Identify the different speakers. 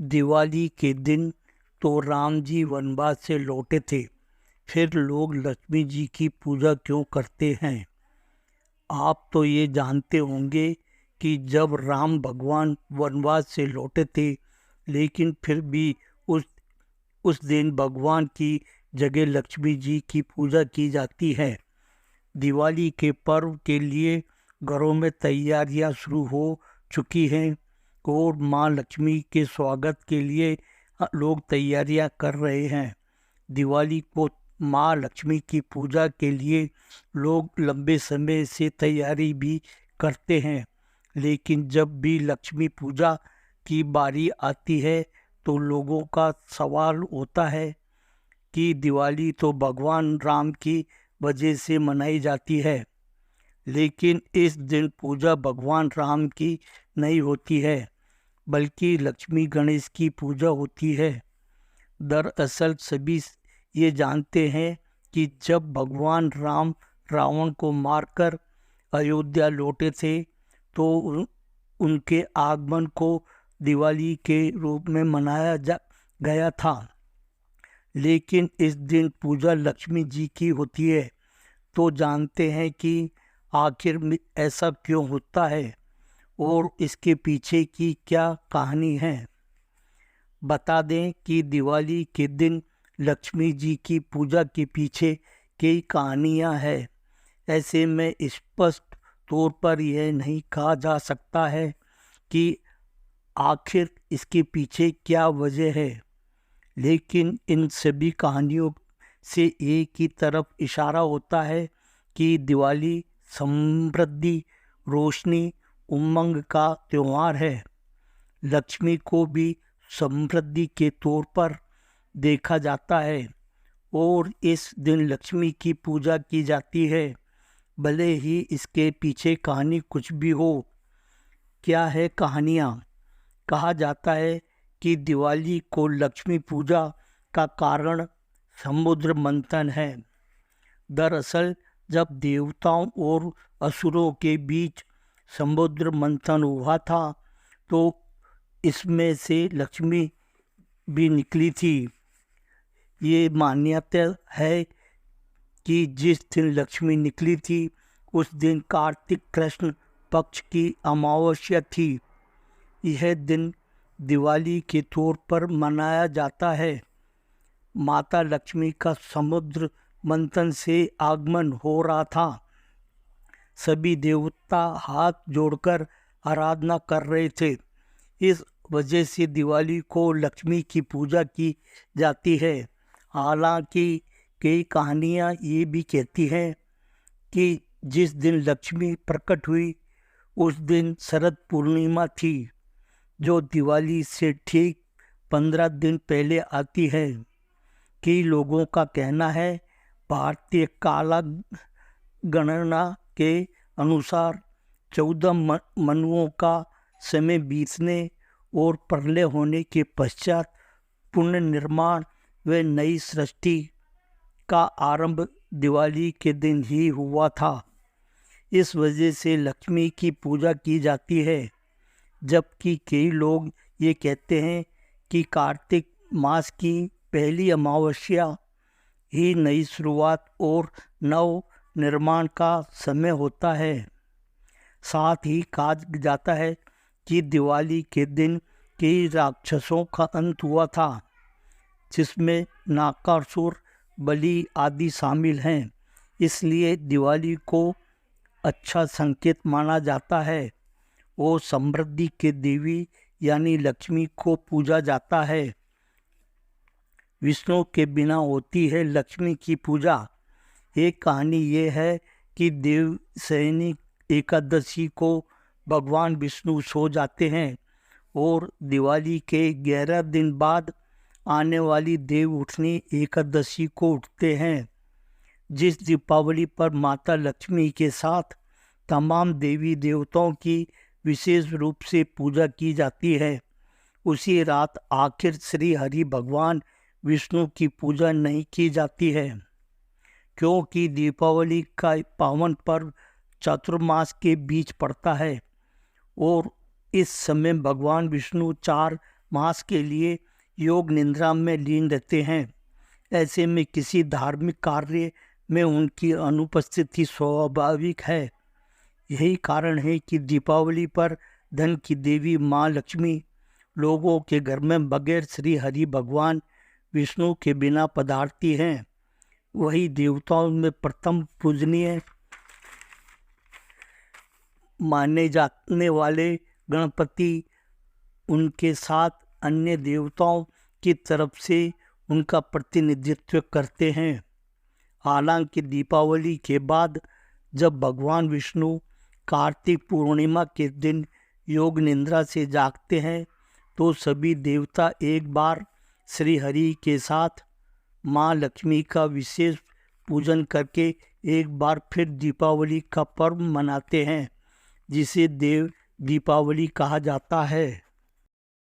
Speaker 1: दिवाली के दिन तो राम जी वनवास से लौटे थे। फिर लोग लक्ष्मी जी की पूजा क्यों करते हैं? आप तो ये जानते होंगे कि जब राम भगवान वनवास से लौटे थे, लेकिन फिर भी उस उस दिन भगवान की जगह लक्ष्मी जी की पूजा की जाती है। दिवाली के पर्व के लिए घरों में तैयारियां शुरू हो चुकी हैं और माँ लक्ष्मी के स्वागत के लिए लोग तैयारियां कर रहे हैं। दिवाली को माँ लक्ष्मी की पूजा के लिए लोग लंबे समय से तैयारी भी करते हैं, लेकिन जब भी लक्ष्मी पूजा की बारी आती है तो लोगों का सवाल होता है कि दिवाली तो भगवान राम की वजह से मनाई जाती है, लेकिन इस दिन पूजा भगवान राम की नहीं होती है, बल्कि लक्ष्मी गणेश की पूजा होती है। दरअसल सभी ये जानते हैं कि जब भगवान राम रावण को मारकर अयोध्या लौटे थे तो उनके आगमन को दिवाली के रूप में मनाया गया था। लेकिन इस दिन पूजा लक्ष्मी जी की होती है, तो जानते हैं कि आखिर में ऐसा क्यों होता है और इसके पीछे की क्या कहानी है। बता दें कि दिवाली के दिन लक्ष्मी जी की पूजा के पीछे कई कहानियां हैं। ऐसे में स्पष्ट तौर पर यह नहीं कहा जा सकता है कि आखिर इसके पीछे क्या वजह है, लेकिन इन सभी कहानियों से एक ही तरफ इशारा होता है कि दिवाली समृद्धि, रोशनी, उमंग का त्यौहार है। लक्ष्मी को भी समृद्धि के तौर पर देखा जाता है और इस दिन लक्ष्मी की पूजा की जाती है, भले ही इसके पीछे कहानी कुछ भी हो। क्या है कहानियाँ? कहा जाता है कि दिवाली को लक्ष्मी पूजा का कारण समुद्र मंथन है। दरअसल जब देवताओं और असुरों के बीच समुद्र मंथन हुआ था तो इसमें से लक्ष्मी भी निकली थी। ये मान्यता है कि जिस दिन लक्ष्मी निकली थी उस दिन कार्तिक कृष्ण पक्ष की अमावस्या थी। यह दिन दिवाली के तौर पर मनाया जाता है। माता लक्ष्मी का समुद्र मंथन से आगमन हो रहा था। सभी देवता हाथ जोड़कर आराधना कर रहे थे। इस वजह से दिवाली को लक्ष्मी की पूजा की जाती है। हालांकि कई कहानियाँ ये भी कहती हैं कि जिस दिन लक्ष्मी प्रकट हुई उस दिन शरद पूर्णिमा थी, जो दिवाली से ठीक 15 दिन पहले आती है। कई लोगों का कहना है भारतीय काला गणना के अनुसार 14 मनुओं का समय बीतने और प्रलय होने के पश्चात पुनर्निर्माण व नई सृष्टि का आरंभ दिवाली के दिन ही हुआ था। इस वजह से लक्ष्मी की पूजा की जाती है, जबकि कई लोग ये कहते हैं कि कार्तिक मास की पहली अमावस्या ही नई शुरुआत और नव निर्माण का समय होता है। साथ ही कहा जाता है कि दिवाली के दिन कई राक्षसों का अंत हुआ था, जिसमें नाकासुर, बलि आदि शामिल हैं। इसलिए दिवाली को अच्छा संकेत माना जाता है और समृद्धि के देवी यानी लक्ष्मी को पूजा जाता है। विष्णु के बिना होती है लक्ष्मी की पूजा। एक कहानी ये है कि देवशयनी एकादशी को भगवान विष्णु सो जाते हैं और दिवाली के 11 दिन बाद आने वाली देव उठनी एकादशी को उठते हैं। जिस दीपावली पर माता लक्ष्मी के साथ तमाम देवी देवताओं की विशेष रूप से पूजा की जाती है, उसी रात आखिर श्री हरि भगवान विष्णु की पूजा नहीं की जाती है, क्योंकि दीपावली का पावन पर्व चातुर्मास के बीच पड़ता है और इस समय भगवान विष्णु 4 मास के लिए योग निद्रा में लीन रहते हैं। ऐसे में किसी धार्मिक कार्य में उनकी अनुपस्थिति स्वाभाविक है। यही कारण है कि दीपावली पर धन की देवी माँ लक्ष्मी लोगों के घर में बगैर श्री हरि भगवान विष्णु के बिना पधारती हैं। वही देवताओं में प्रथम पूजनीय माने जाने वाले गणपति उनके साथ अन्य देवताओं की तरफ से उनका प्रतिनिधित्व करते हैं। हालांकि दीपावली के बाद जब भगवान विष्णु कार्तिक पूर्णिमा के दिन योग निद्रा से जागते हैं तो सभी देवता एक बार श्री हरि के साथ माँ लक्ष्मी का विशेष पूजन करके एक बार फिर दीपावली का पर्व मनाते हैं, जिसे देव दीपावली कहा जाता है।